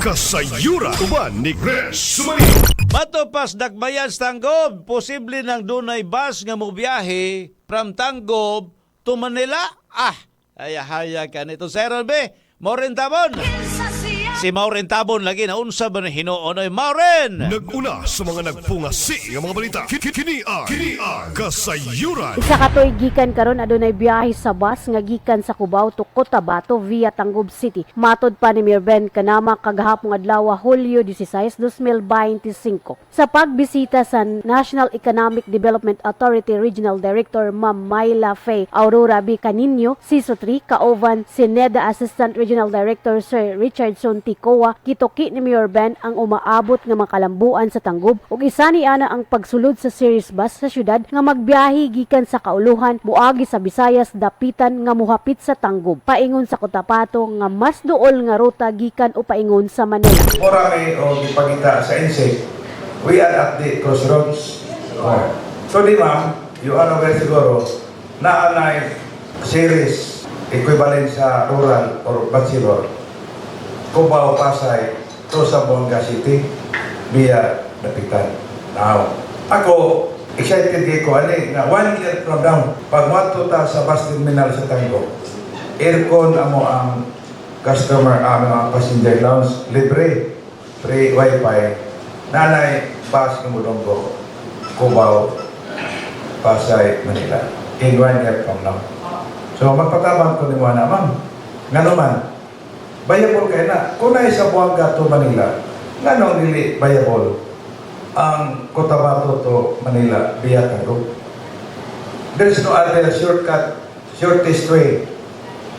Kasayuran uban ni Chris Sumali. Matupas Dakbayan sa Tanggob, posible nang dunay bus nga mo biyahe from Tanggob to Manila. Haya-haya ka nito. Sir Rolbe, Maureen Tabon. Si Maureen Tabon lagi na unsa ba na hinuonoy Maureen? Naguna sa mga nagpungasi nga mga balita. Kini ang Kasayuran. Isa ka to'y gikan karon adunay biyahe sa bus nga gikan sa Cubao to Cotabato via Tangub City. Matod pa ni Mayor Ben kanama kagahapong adlaw Hulyo 16, 2025. Sa pagbisita sa National Economic Development Authority Regional Director Ma'am Myla Faye Aurora B. Canino, Siso 3, kaovan si NEDA Assistant Regional Director Sir Richardson Tikowa, kitoki ni Mayor Ben ang umaabot nga makalambuan sa Tangub ug isa ni ana ang pagsulod sa series bus sa syudad nga magbiyahe gikan sa Kauluhan muagi sa Visayas dapitan nga muhapit sa Tangub paingon sa Cotabato nga mas duol nga ruta gikan o paingon sa Manila. Mura may o ipagita sa INSEC, we are at the crossroads. So di ma'am, you are aware siguro na anay series equivalent sa rural or bachelor Cubao, Pasay to Zamboanga City via Dapitan. Now, ako excited ko ani na 1 year from now pag matuta sa bus terminal sa Tanggo, aircon amo ang customer ang passenger lounge libre, free wifi, nanay bus ng Mudonggo, Cubao, Pasay, Manila in 1 year from now. So magpatabang ko ni mo na ma'am, nga naman bayabol kayo na. Kung na sa Buanga to Manila, nga nung dili bayabol ang Cotabato to Manila via Tangub. There is no other shortest way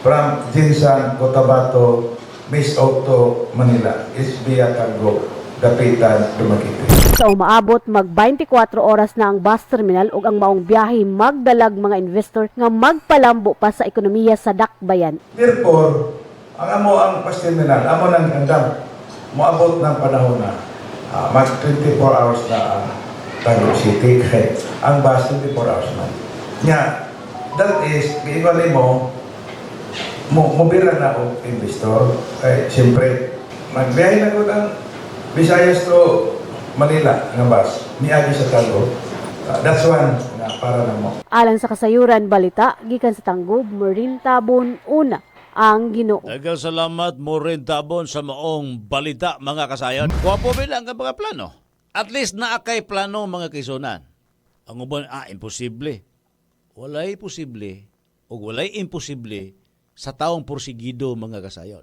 from Jinsan, Cotabato, Miss Auto, Manila is via Tangub, Dapitan, Dumaguete. Sa umaabot mag 24 oras na ang bus terminal ug ang maong biyahe magdalag mga investor nga magpalambo pa sa ekonomiya sa Dakbayan. Therefore, ang amo ang bus terminal, amo nang andam, moabot ng panahon na mag 24 hours na Tangub City. Ang bus 24 hours man. Nga, that is, giingali mo bira na o investor. Siyempre, magbiyahe na ko ng Visayas to Manila ng bus, miagi sa Tangub. That's one na para na mo. Alang sa kasayuran balita gikan sa Tangub, Maureen Tabon una ang Ginoo. Daghang salamat Maureen Tabon sa maong balita mga kasayon. Kuwapo bilang ang mga plano. At least naakay plano mga kaisunan. Ang uban, imposible. Walay posible o walay imposible sa taong porsigido mga kasayon.